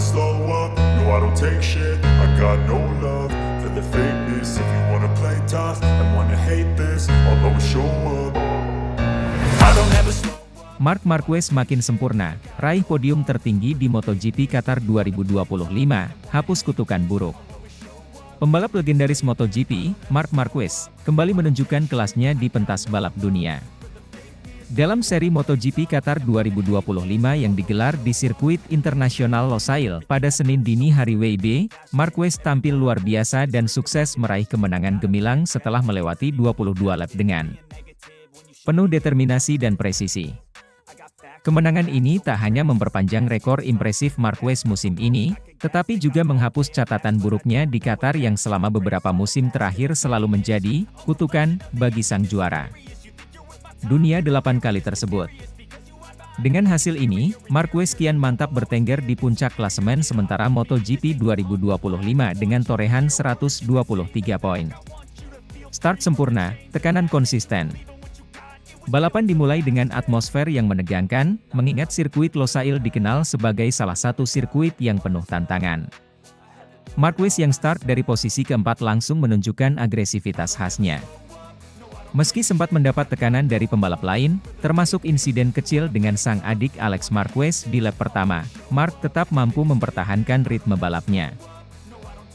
slow up, no I don't take shit. I got no love for the fakeness. If you wanna play tough and wanna hate this, I'll always show up. I don't ever slow. Marc Marquez makin sempurna, raih podium tertinggi di MotoGP Qatar 2025, hapus kutukan buruk. Pembalap legendaris MotoGP, Marc Marquez, kembali menunjukkan kelasnya di pentas balap dunia. Dalam seri MotoGP Qatar 2025 yang digelar di sirkuit internasional Losail pada Senin dini hari WIB, Marquez tampil luar biasa dan sukses meraih kemenangan gemilang setelah melewati 22 lap dengan penuh determinasi dan presisi. Kemenangan ini tak hanya memperpanjang rekor impresif Marquez musim ini, tetapi juga menghapus catatan buruknya di Qatar yang selama beberapa musim terakhir selalu menjadi kutukan bagi sang juara dunia 8 kali tersebut. Dengan hasil ini, Marquez kian mantap bertengger di puncak klasemen sementara MotoGP 2025 dengan torehan 123 poin. Start sempurna, tekanan konsisten. Balapan dimulai dengan atmosfer yang menegangkan, mengingat sirkuit Losail dikenal sebagai salah satu sirkuit yang penuh tantangan. Marquez yang start dari posisi keempat langsung menunjukkan agresivitas khasnya. Meski sempat mendapat tekanan dari pembalap lain, termasuk insiden kecil dengan sang adik Alex Marquez di lap pertama, Marc tetap mampu mempertahankan ritme balapnya.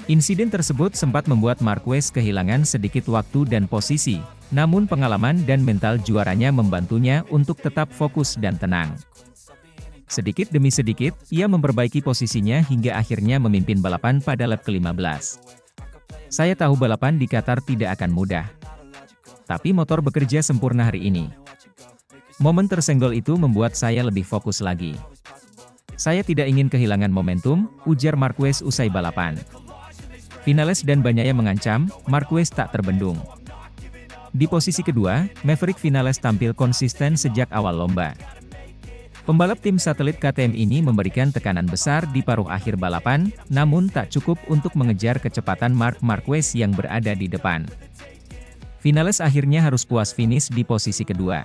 Insiden tersebut sempat membuat Marquez kehilangan sedikit waktu dan posisi, namun pengalaman dan mental juaranya membantunya untuk tetap fokus dan tenang. Sedikit demi sedikit, ia memperbaiki posisinya hingga akhirnya memimpin balapan pada lap ke-15. Saya tahu balapan di Qatar tidak akan mudah. Tapi motor bekerja sempurna hari ini. Momen tersenggol itu membuat saya lebih fokus lagi. Saya tidak ingin kehilangan momentum, ujar Marquez usai balapan. Vinales dan Bagnaia mengancam, Marquez tak terbendung. Di posisi kedua, Maverick Vinales tampil konsisten sejak awal lomba. Pembalap tim satelit KTM ini memberikan tekanan besar di paruh akhir balapan, namun tak cukup untuk mengejar kecepatan Marc Marquez yang berada di depan. Vinales akhirnya harus puas finish di posisi kedua.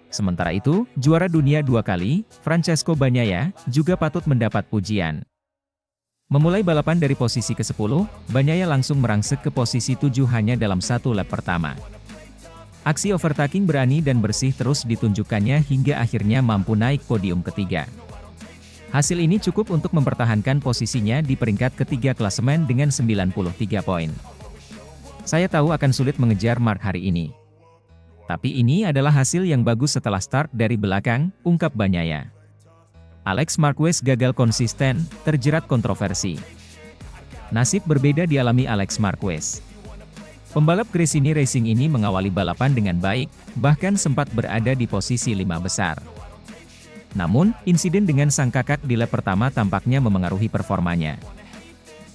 Sementara itu, juara dunia 2 kali, Francesco Bagnaia, juga patut mendapat pujian. Memulai balapan dari posisi ke-10, Bagnaia langsung merangsek ke posisi 7 hanya dalam satu lap pertama. Aksi overtaking berani dan bersih terus ditunjukkannya hingga akhirnya mampu naik podium ketiga. Hasil ini cukup untuk mempertahankan posisinya di peringkat ketiga klasemen dengan 93 poin. Saya tahu akan sulit mengejar Marc hari ini. Tapi ini adalah hasil yang bagus setelah start dari belakang, ungkap Bagnaia. Alex Marquez gagal konsisten, terjerat kontroversi. Nasib berbeda dialami Alex Marquez. Pembalap Gresini Racing ini mengawali balapan dengan baik, bahkan sempat berada di posisi 5 besar. Namun, insiden dengan sang kakak di lap pertama tampaknya memengaruhi performanya.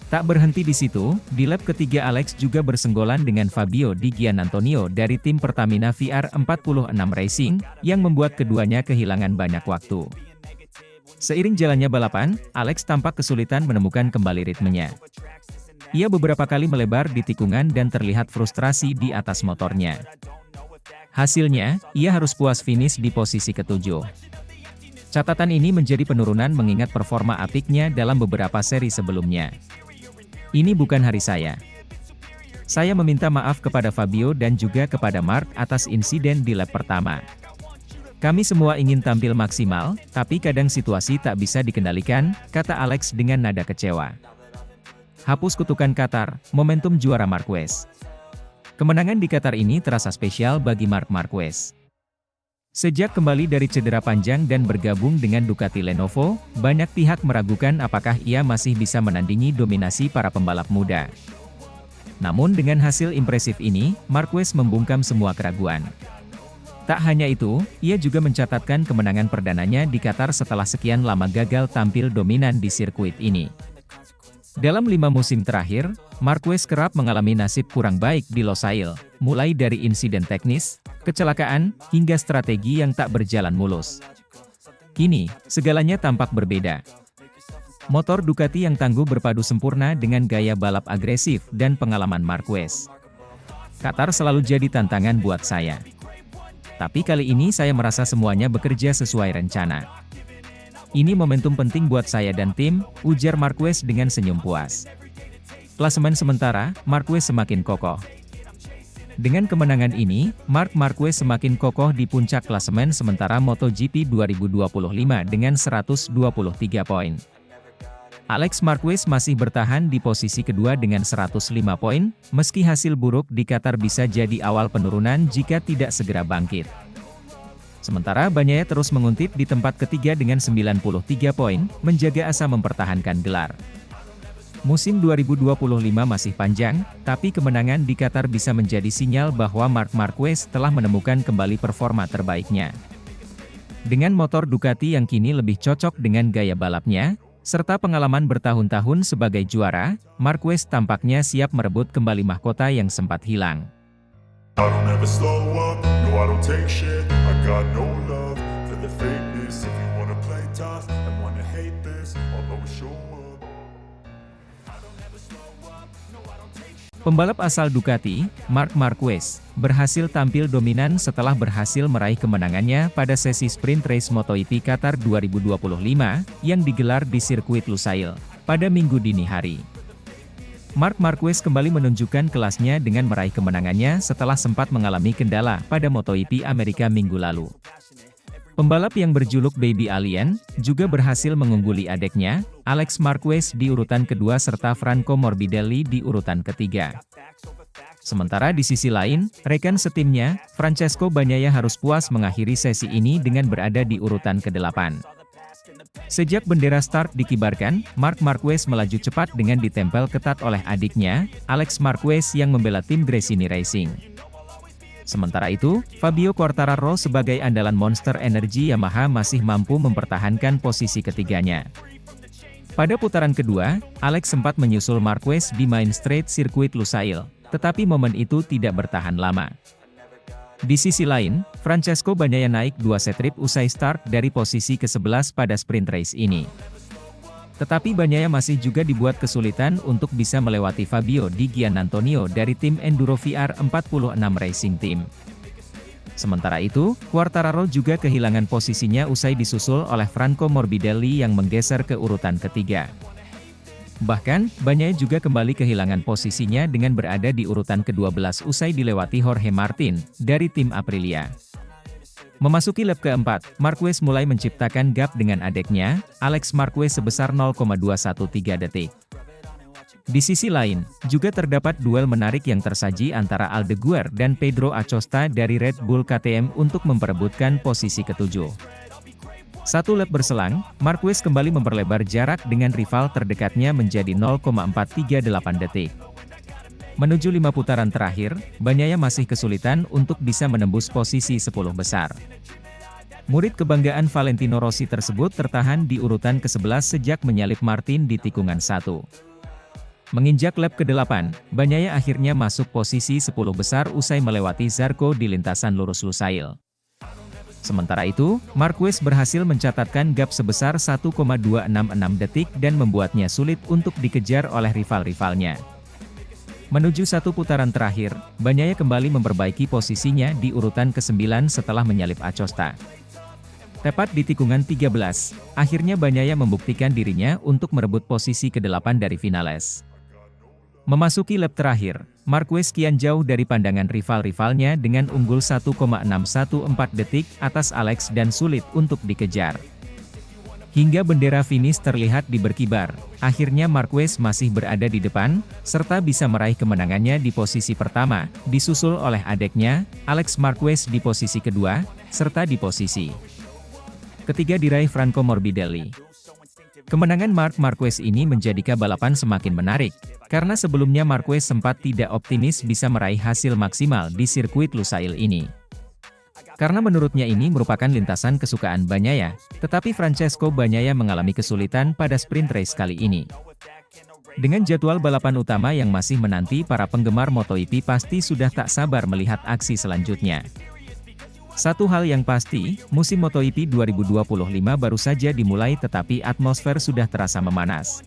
Tak berhenti di situ, di lap ketiga Alex juga bersenggolan dengan Fabio Di Giannantonio dari tim Pertamina VR46 Racing, yang membuat keduanya kehilangan banyak waktu. Seiring jalannya balapan, Alex tampak kesulitan menemukan kembali ritmenya. Ia beberapa kali melebar di tikungan dan terlihat frustrasi di atas motornya. Hasilnya, ia harus puas finish di posisi ke-7. Catatan ini menjadi penurunan mengingat performa apiknya dalam beberapa seri sebelumnya. Ini bukan hari saya. Saya meminta maaf kepada Fabio dan juga kepada Marc atas insiden di lap pertama. Kami semua ingin tampil maksimal, tapi kadang situasi tak bisa dikendalikan, kata Alex dengan nada kecewa. Hapus kutukan Qatar, momentum juara Marquez. Kemenangan di Qatar ini terasa spesial bagi Marc Marquez. Sejak kembali dari cedera panjang dan bergabung dengan Ducati Lenovo, banyak pihak meragukan apakah ia masih bisa menandingi dominasi para pembalap muda. Namun dengan hasil impresif ini, Marquez membungkam semua keraguan. Tak hanya itu, ia juga mencatatkan kemenangan perdananya di Qatar setelah sekian lama gagal tampil dominan di sirkuit ini. Dalam 5 musim terakhir, Marquez kerap mengalami nasib kurang baik di Losail, mulai dari insiden teknis, kecelakaan, hingga strategi yang tak berjalan mulus. Kini, segalanya tampak berbeda. Motor Ducati yang tangguh berpadu sempurna dengan gaya balap agresif dan pengalaman Marquez. Qatar selalu jadi tantangan buat saya. Tapi kali ini saya merasa semuanya bekerja sesuai rencana. Ini momentum penting buat saya dan tim, ujar Marquez dengan senyum puas. Klasemen sementara, Marquez semakin kokoh. Dengan kemenangan ini, Marc Marquez semakin kokoh di puncak klasemen sementara MotoGP 2025 dengan 123 poin. Alex Marquez masih bertahan di posisi kedua dengan 105 poin, meski hasil buruk di Qatar bisa jadi awal penurunan jika tidak segera bangkit. Sementara Bagnaia terus menguntit di tempat ketiga dengan 93 poin, menjaga asa mempertahankan gelar. Musim 2025 masih panjang, tapi kemenangan di Qatar bisa menjadi sinyal bahwa Marc Marquez telah menemukan kembali performa terbaiknya. Dengan motor Ducati yang kini lebih cocok dengan gaya balapnya, serta pengalaman bertahun-tahun sebagai juara, Marquez tampaknya siap merebut kembali mahkota yang sempat hilang. I don't ever slow up, no I don't take shit. I got no love for the fakeness. If you wanna play tough and wanna hate this, I'll always show up. Pembalap asal Ducati, Marc Marquez, berhasil tampil dominan setelah berhasil meraih kemenangannya pada sesi sprint race MotoGP Qatar 2025, yang digelar di sirkuit Lusail, pada Minggu dini hari. Marc Marquez kembali menunjukkan kelasnya dengan meraih kemenangannya setelah sempat mengalami kendala pada MotoGP Amerika minggu lalu. Pembalap yang berjuluk Baby Alien, juga berhasil mengungguli adeknya, Alex Marquez di urutan kedua serta Franco Morbidelli di urutan ketiga. Sementara di sisi lain, rekan setimnya, Francesco Bagnaia harus puas mengakhiri sesi ini dengan berada di urutan ke-8. Sejak bendera start dikibarkan, Marc Marquez melaju cepat dengan ditempel ketat oleh adiknya, Alex Marquez yang membela tim Gresini Racing. Sementara itu, Fabio Quartararo sebagai andalan Monster Energy Yamaha masih mampu mempertahankan posisi ketiganya. Pada putaran kedua, Alex sempat menyusul Marquez di main straight sirkuit Lusail, tetapi momen itu tidak bertahan lama. Di sisi lain, Francesco Bagnaia naik 2 set trip usai start dari posisi ke-11 pada sprint race ini. Tetapi Bagnaia masih juga dibuat kesulitan untuk bisa melewati Fabio Di Giannantonio dari tim Enduro VR46 Racing Team. Sementara itu, Quartararo juga kehilangan posisinya usai disusul oleh Franco Morbidelli yang menggeser ke urutan ketiga. Bahkan, Bagnaia juga kembali kehilangan posisinya dengan berada di urutan ke-12 usai dilewati Jorge Martin, dari tim Aprilia. Memasuki lap keempat, Marquez mulai menciptakan gap dengan adeknya, Alex Marquez sebesar 0,213 detik. Di sisi lain, juga terdapat duel menarik yang tersaji antara Aldeguer dan Pedro Acosta dari Red Bull KTM untuk memperebutkan posisi ke-7. 1 lap berselang, Marquez kembali memperlebar jarak dengan rival terdekatnya menjadi 0,438 detik. Menuju 5 putaran terakhir, Bagnaia masih kesulitan untuk bisa menembus posisi 10 besar. Murid kebanggaan Valentino Rossi tersebut tertahan di urutan ke-11 sejak menyalip Martin di tikungan 1. Menginjak lap ke-8, Bagnaia akhirnya masuk posisi 10 besar usai melewati Zarco di lintasan lurus Lusail. Sementara itu, Marquez berhasil mencatatkan gap sebesar 1,266 detik dan membuatnya sulit untuk dikejar oleh rival-rivalnya. Menuju 1 putaran terakhir, Bagnaia kembali memperbaiki posisinya di urutan ke-9 setelah menyalip Acosta. Tepat di tikungan 13, akhirnya Bagnaia membuktikan dirinya untuk merebut posisi ke-8 dari Vinales. Memasuki lap terakhir, Marquez kian jauh dari pandangan rival-rivalnya dengan unggul 1,614 detik atas Alex dan sulit untuk dikejar. Hingga bendera finish terlihat di berkibar, akhirnya Marquez masih berada di depan, serta bisa meraih kemenangannya di posisi pertama, disusul oleh adeknya, Alex Marquez di posisi kedua, serta di posisi ketiga diraih Franco Morbidelli. Kemenangan Marc Marquez ini menjadikan balapan semakin menarik, karena sebelumnya Marquez sempat tidak optimis bisa meraih hasil maksimal di sirkuit Lusail ini. Karena menurutnya ini merupakan lintasan kesukaan Bagnaia, tetapi Francesco Bagnaia mengalami kesulitan pada sprint race kali ini. Dengan jadwal balapan utama yang masih menanti, para penggemar MotoGP pasti sudah tak sabar melihat aksi selanjutnya. Satu hal yang pasti, musim MotoGP 2025 baru saja dimulai tetapi atmosfer sudah terasa memanas.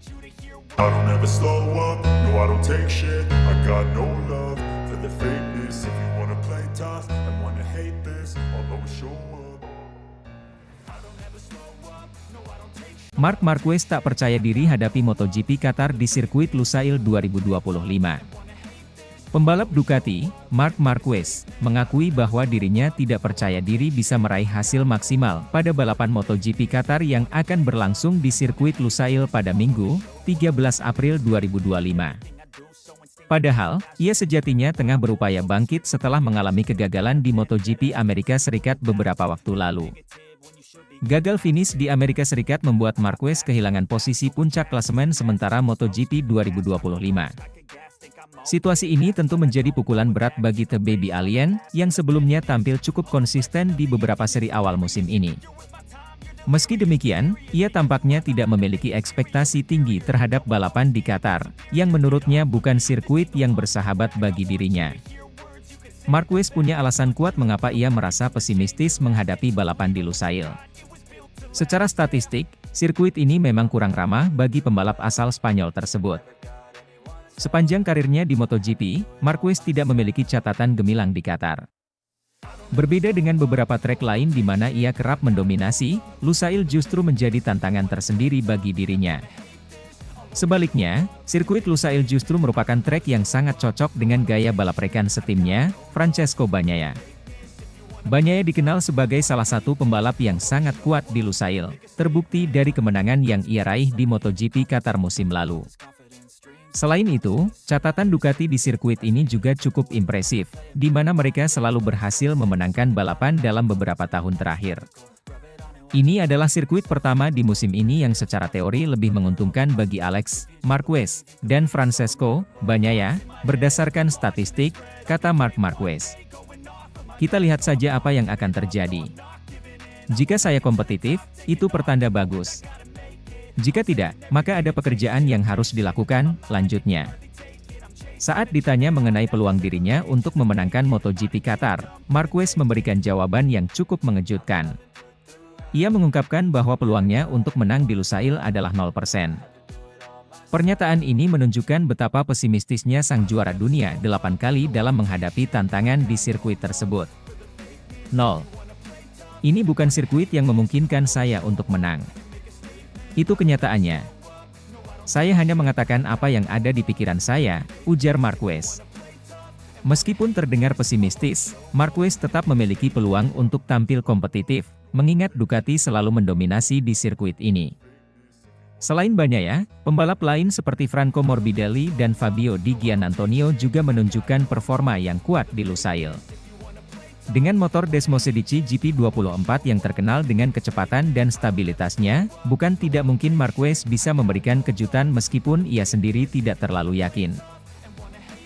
I don't ever slow up, no I don't take shit. I got no love for the fakeness. If you wanna play tough and wanna hate this, I'll always show up. I don't ever slow up, no I don't take Marc Marquez tak percaya diri hadapi MotoGP Qatar di sirkuit Lusail 2025. Pembalap Ducati, Marc Marquez, mengakui bahwa dirinya tidak percaya diri bisa meraih hasil maksimal pada balapan MotoGP Qatar yang akan berlangsung di sirkuit Lusail pada Minggu, 13 April 2025. Padahal, ia sejatinya tengah berupaya bangkit setelah mengalami kegagalan di MotoGP Amerika Serikat beberapa waktu lalu. Gagal finish di Amerika Serikat membuat Marquez kehilangan posisi puncak klasemen sementara MotoGP 2025. Situasi ini tentu menjadi pukulan berat bagi The Baby Alien, yang sebelumnya tampil cukup konsisten di beberapa seri awal musim ini. Meski demikian, ia tampaknya tidak memiliki ekspektasi tinggi terhadap balapan di Qatar, yang menurutnya bukan sirkuit yang bersahabat bagi dirinya. Marquez punya alasan kuat mengapa ia merasa pesimistis menghadapi balapan di Lusail. Secara statistik, sirkuit ini memang kurang ramah bagi pembalap asal Spanyol tersebut. Sepanjang karirnya di MotoGP, Marquez tidak memiliki catatan gemilang di Qatar. Berbeda dengan beberapa trek lain di mana ia kerap mendominasi, Lusail justru menjadi tantangan tersendiri bagi dirinya. Sebaliknya, sirkuit Lusail justru merupakan trek yang sangat cocok dengan gaya balap rekan setimnya, Francesco Bagnaia. Bagnaia dikenal sebagai salah satu pembalap yang sangat kuat di Lusail, terbukti dari kemenangan yang ia raih di MotoGP Qatar musim lalu. Selain itu, catatan Ducati di sirkuit ini juga cukup impresif, di mana mereka selalu berhasil memenangkan balapan dalam beberapa tahun terakhir. Ini adalah sirkuit pertama di musim ini yang secara teori lebih menguntungkan bagi Alex Marquez dan Francesco Bagnaia, berdasarkan statistik, kata Marc Marquez. Kita lihat saja apa yang akan terjadi. Jika saya kompetitif, itu pertanda bagus. Jika tidak, maka ada pekerjaan yang harus dilakukan, lanjutnya. Saat ditanya mengenai peluang dirinya untuk memenangkan MotoGP Qatar, Marquez memberikan jawaban yang cukup mengejutkan. Ia mengungkapkan bahwa peluangnya untuk menang di Lusail adalah 0%. Pernyataan ini menunjukkan betapa pesimistisnya sang juara dunia 8 kali dalam menghadapi tantangan di sirkuit tersebut. 0. Ini bukan sirkuit yang memungkinkan saya untuk menang. Itu kenyataannya. Saya hanya mengatakan apa yang ada di pikiran saya, ujar Marquez. Meskipun terdengar pesimistis, Marquez tetap memiliki peluang untuk tampil kompetitif, mengingat Ducati selalu mendominasi di sirkuit ini. Selain Bagnaia, pembalap lain seperti Franco Morbidelli dan Fabio Di Giannantonio juga menunjukkan performa yang kuat di Lusail. Dengan motor Desmosedici GP24 yang terkenal dengan kecepatan dan stabilitasnya, bukan tidak mungkin Marquez bisa memberikan kejutan meskipun ia sendiri tidak terlalu yakin.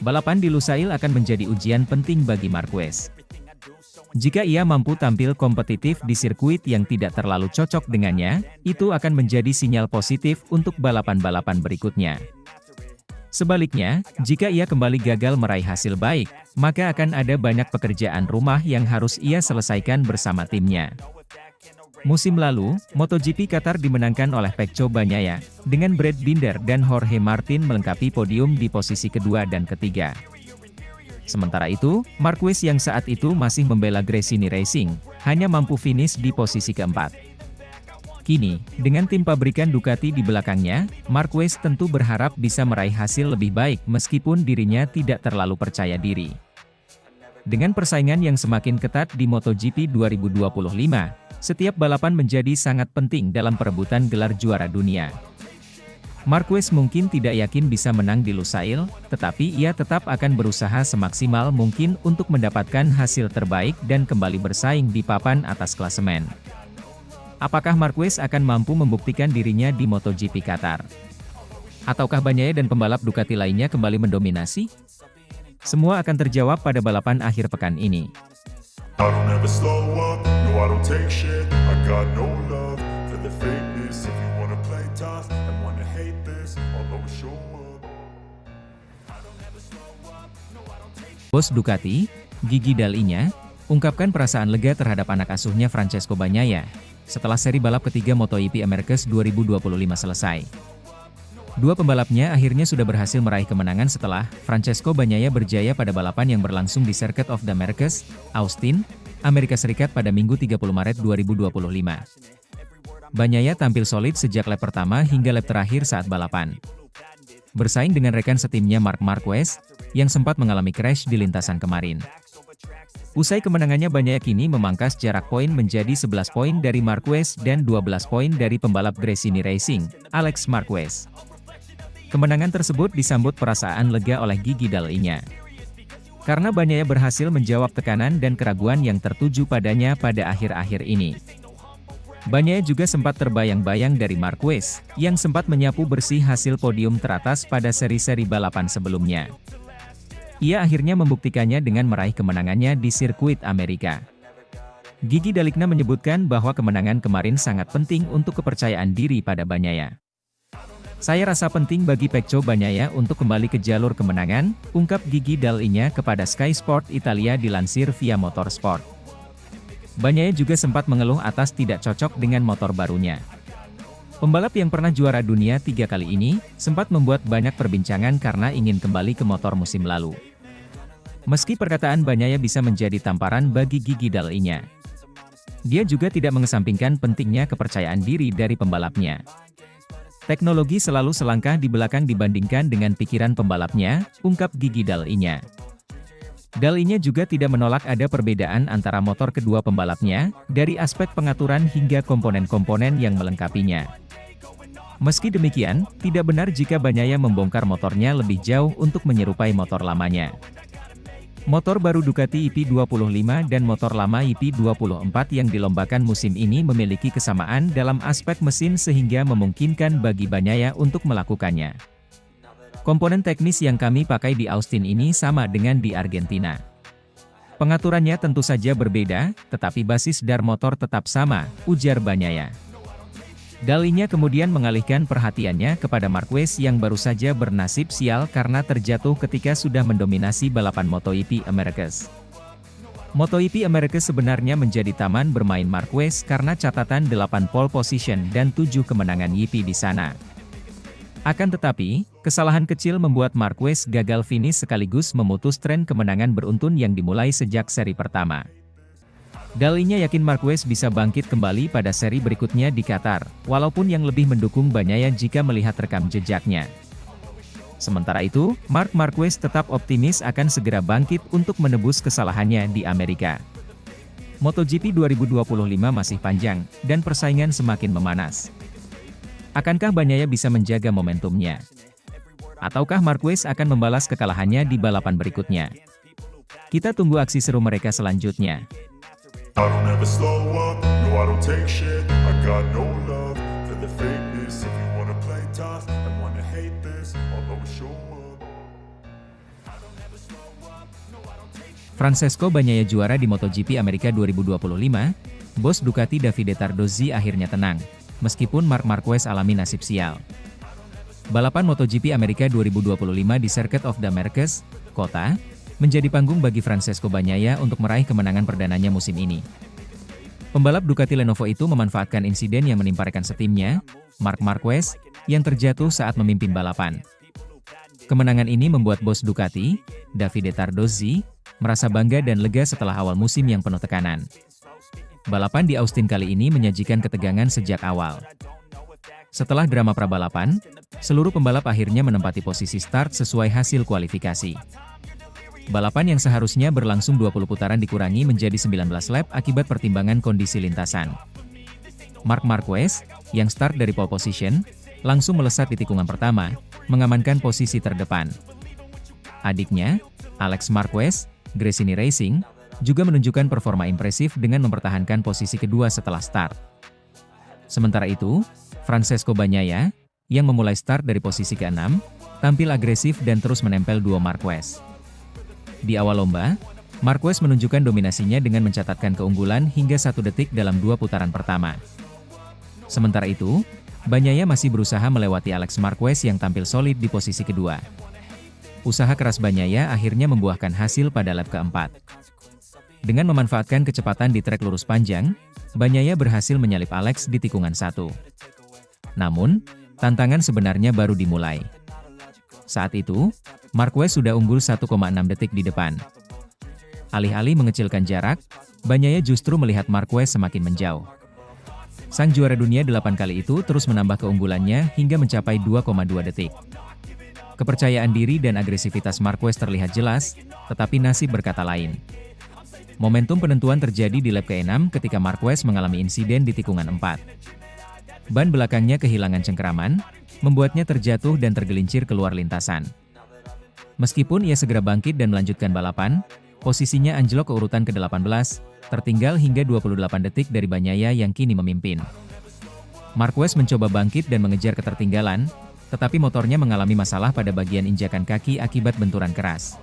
Balapan di Lusail akan menjadi ujian penting bagi Marquez. Jika ia mampu tampil kompetitif di sirkuit yang tidak terlalu cocok dengannya, itu akan menjadi sinyal positif untuk balapan-balapan berikutnya. Sebaliknya, jika ia kembali gagal meraih hasil baik, maka akan ada banyak pekerjaan rumah yang harus ia selesaikan bersama timnya. Musim lalu, MotoGP Qatar dimenangkan oleh Pecco Bagnaia, dengan Brad Binder dan Jorge Martin melengkapi podium di posisi kedua dan ketiga. Sementara itu, Marquez yang saat itu masih membela Gresini Racing, hanya mampu finish di posisi keempat. Kini, dengan tim pabrikan Ducati di belakangnya, Marquez tentu berharap bisa meraih hasil lebih baik meskipun dirinya tidak terlalu percaya diri. Dengan persaingan yang semakin ketat di MotoGP 2025, setiap balapan menjadi sangat penting dalam perebutan gelar juara dunia. Marquez mungkin tidak yakin bisa menang di Lusail, tetapi ia tetap akan berusaha semaksimal mungkin untuk mendapatkan hasil terbaik dan kembali bersaing di papan atas klasemen. Apakah Marquez akan mampu membuktikan dirinya di MotoGP Qatar? Ataukah Bagnaia dan pembalap Ducati lainnya kembali mendominasi? Semua akan terjawab pada balapan akhir pekan ini. I don't ever slow up, no I don't take shit. I got no love for the fakeness. If you wanna play tough and wanna hate this, I'll always show up. Bos Ducati, Gigi Dall'Igna, ungkapkan perasaan lega terhadap anak asuhnya Francesco Bagnaia, setelah seri balap ketiga MotoGP Americas 2025 selesai. Dua pembalapnya akhirnya sudah berhasil meraih kemenangan setelah Francesco Bagnaia berjaya pada balapan yang berlangsung di Circuit of the Americas, Austin, Amerika Serikat pada Minggu 30 Maret 2025. Bagnaia tampil solid sejak lap pertama hingga lap terakhir saat balapan. Bersaing dengan rekan setimnya Marc Marquez, yang sempat mengalami crash di lintasan kemarin. Usai kemenangannya, Bagnaia kini memangkas jarak poin menjadi 11 poin dari Marquez dan 12 poin dari pembalap Gresini Racing, Alex Marquez. Kemenangan tersebut disambut perasaan lega oleh Gigi Dall'Igna. Karena Bagnaia berhasil menjawab tekanan dan keraguan yang tertuju padanya pada akhir-akhir ini. Bagnaia juga sempat terbayang-bayang dari Marquez, yang sempat menyapu bersih hasil podium teratas pada seri-seri balapan sebelumnya. Ia akhirnya membuktikannya dengan meraih kemenangannya di sirkuit Amerika. Gigi Dall'Igna menyebutkan bahwa kemenangan kemarin sangat penting untuk kepercayaan diri pada Bagnaia. "Saya rasa penting bagi Pecco Bagnaia untuk kembali ke jalur kemenangan," ungkap Gigi Dall'Igna kepada Sky Sport Italia dilansir via Motorsport. Bagnaia juga sempat mengeluh atas tidak cocok dengan motor barunya. Pembalap yang pernah juara dunia 3 kali ini, sempat membuat banyak perbincangan karena ingin kembali ke motor musim lalu. Meski perkataan Bagnaia bisa menjadi tamparan bagi Gigi Dall'Igna, dia juga tidak mengesampingkan pentingnya kepercayaan diri dari pembalapnya. "Teknologi selalu selangkah di belakang dibandingkan dengan pikiran pembalapnya," ungkap Gigi Dall'Igna. Dall'Igna juga tidak menolak ada perbedaan antara motor kedua pembalapnya, dari aspek pengaturan hingga komponen-komponen yang melengkapinya. Meski demikian, tidak benar jika Bagnaia membongkar motornya lebih jauh untuk menyerupai motor lamanya. Motor baru Ducati IP25 dan motor lama IP24 yang dilombakan musim ini memiliki kesamaan dalam aspek mesin sehingga memungkinkan bagi Bagnaia untuk melakukannya. "Komponen teknis yang kami pakai di Austin ini sama dengan di Argentina. Pengaturannya tentu saja berbeda, tetapi basis dar motor tetap sama," ujar Bagnaia. Dall'Igna kemudian mengalihkan perhatiannya kepada Marquez yang baru saja bernasib sial karena terjatuh ketika sudah mendominasi balapan MotoGP Americas. MotoGP Americas sebenarnya menjadi taman bermain Marquez karena catatan 8 pole position dan 7 kemenangan GP di sana. Akan tetapi, kesalahan kecil membuat Marquez gagal finish sekaligus memutus tren kemenangan beruntun yang dimulai sejak seri pertama. Dall'Igna yakin Marquez bisa bangkit kembali pada seri berikutnya di Qatar, walaupun yang lebih mendukung Bagnaia jika melihat rekam jejaknya. Sementara itu, Marc Marquez tetap optimis akan segera bangkit untuk menebus kesalahannya di Amerika. MotoGP 2025 masih panjang, dan persaingan semakin memanas. Akankah Bagnaia bisa menjaga momentumnya? Ataukah Marquez akan membalas kekalahannya di balapan berikutnya? Kita tunggu aksi seru mereka selanjutnya. I don't ever slow up, no I don't take shit. I got no love for the fakeness. If you wanna play tough and wanna hate this, I'll always show up. Francesco Bagnaia juara di MotoGP Amerika 2025, bos Ducati Davide Tardozzi akhirnya tenang, meskipun Marc Marquez alami nasib sial. Balapan MotoGP Amerika 2025 di Circuit of the Americas, Kota, menjadi panggung bagi Francesco Bagnaia untuk meraih kemenangan perdananya musim ini. Pembalap Ducati Lenovo itu memanfaatkan insiden yang menimpa rekan setimnya, Marc Marquez, yang terjatuh saat memimpin balapan. Kemenangan ini membuat bos Ducati, Davide Tardozzi, merasa bangga dan lega setelah awal musim yang penuh tekanan. Balapan di Austin kali ini menyajikan ketegangan sejak awal. Setelah drama prabalapan, seluruh pembalap akhirnya menempati posisi start sesuai hasil kualifikasi. Balapan yang seharusnya berlangsung 20 putaran dikurangi menjadi 19 lap akibat pertimbangan kondisi lintasan. Marc Marquez, yang start dari pole position, langsung melesat di tikungan pertama, mengamankan posisi terdepan. Adiknya, Alex Marquez, Gresini Racing, juga menunjukkan performa impresif dengan mempertahankan posisi kedua setelah start. Sementara itu, Francesco Bagnaia, yang memulai start dari posisi ke-6, tampil agresif dan terus menempel duo Marquez. Di awal lomba, Marquez menunjukkan dominasinya dengan mencatatkan keunggulan hingga 1 detik dalam 2 putaran pertama. Sementara itu, Bagnaia masih berusaha melewati Alex Marquez yang tampil solid di posisi kedua. Usaha keras Bagnaia akhirnya membuahkan hasil pada lap keempat. Dengan memanfaatkan kecepatan di trek lurus panjang, Bagnaia berhasil menyalip Alex di tikungan 1. Namun, tantangan sebenarnya baru dimulai. Saat itu, Marquez sudah unggul 1,6 detik di depan. Alih-alih mengecilkan jarak, Bagnaia justru melihat Marquez semakin menjauh. Sang juara dunia 8 kali itu terus menambah keunggulannya hingga mencapai 2,2 detik. Kepercayaan diri dan agresivitas Marquez terlihat jelas, tetapi nasib berkata lain. Momentum penentuan terjadi di lap ke-6 ketika Marquez mengalami insiden di tikungan 4. Ban belakangnya kehilangan cengkeraman, membuatnya terjatuh dan tergelincir keluar lintasan. Meskipun ia segera bangkit dan melanjutkan balapan, posisinya anjlok ke urutan ke-18, tertinggal hingga 28 detik dari Bagnaia yang kini memimpin. Marquez mencoba bangkit dan mengejar ketertinggalan, tetapi motornya mengalami masalah pada bagian injakan kaki akibat benturan keras.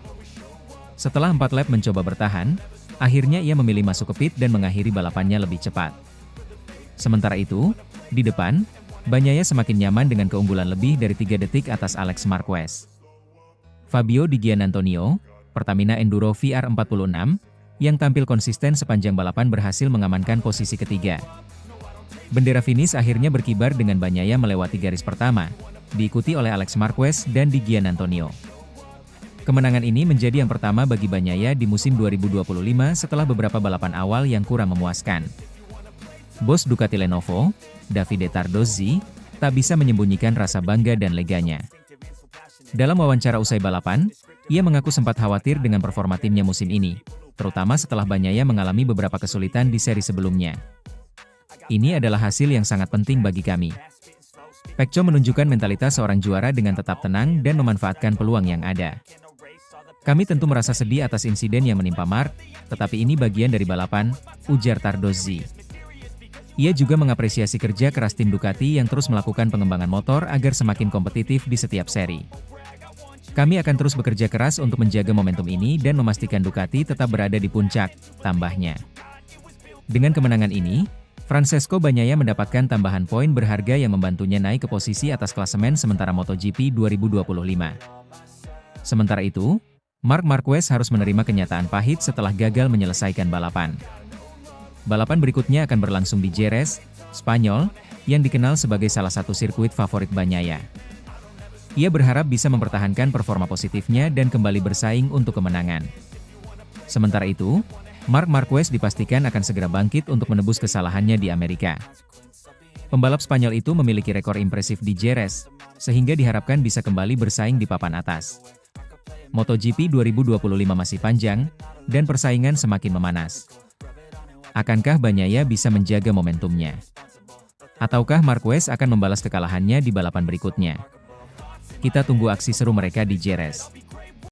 Setelah 4 lap mencoba bertahan, akhirnya ia memilih masuk ke pit dan mengakhiri balapannya lebih cepat. Sementara itu, di depan, Bagnaia semakin nyaman dengan keunggulan lebih dari 3 detik atas Alex Marquez. Fabio Di Giannantonio, Pertamina Enduro VR46, yang tampil konsisten sepanjang balapan berhasil mengamankan posisi ketiga. Bendera finish akhirnya berkibar dengan Bagnaia melewati garis pertama, diikuti oleh Alex Marquez dan Di Giannantonio. Kemenangan ini menjadi yang pertama bagi Bagnaia di musim 2025 setelah beberapa balapan awal yang kurang memuaskan. Bos Ducati Lenovo, Davide Tardozzi, tak bisa menyembunyikan rasa bangga dan leganya. Dalam wawancara usai balapan, ia mengaku sempat khawatir dengan performa timnya musim ini, terutama setelah Bagnaia mengalami beberapa kesulitan di seri sebelumnya. Ini adalah hasil yang sangat penting bagi kami. Pecco menunjukkan mentalitas seorang juara dengan tetap tenang dan memanfaatkan peluang yang ada. Kami tentu merasa sedih atas insiden yang menimpa Mark, tetapi ini bagian dari balapan, ujar Tardozzi. Ia juga mengapresiasi kerja keras tim Ducati yang terus melakukan pengembangan motor agar semakin kompetitif di setiap seri. Kami akan terus bekerja keras untuk menjaga momentum ini dan memastikan Ducati tetap berada di puncak, tambahnya. Dengan kemenangan ini, Francesco Bagnaia mendapatkan tambahan poin berharga yang membantunya naik ke posisi atas klasemen sementara MotoGP 2025. Sementara itu, Marc Marquez harus menerima kenyataan pahit setelah gagal menyelesaikan balapan. Balapan berikutnya akan berlangsung di Jerez, Spanyol, yang dikenal sebagai salah satu sirkuit favorit Bagnaia. Ia berharap bisa mempertahankan performa positifnya dan kembali bersaing untuk kemenangan. Sementara itu, Marc Marquez dipastikan akan segera bangkit untuk menebus kesalahannya di Amerika. Pembalap Spanyol itu memiliki rekor impresif di Jerez, sehingga diharapkan bisa kembali bersaing di papan atas. MotoGP 2025 masih panjang, dan persaingan semakin memanas. Akankah Bagnaia bisa menjaga momentumnya? Ataukah Marquez akan membalas kekalahannya di balapan berikutnya? Kita tunggu aksi seru mereka di Jerez.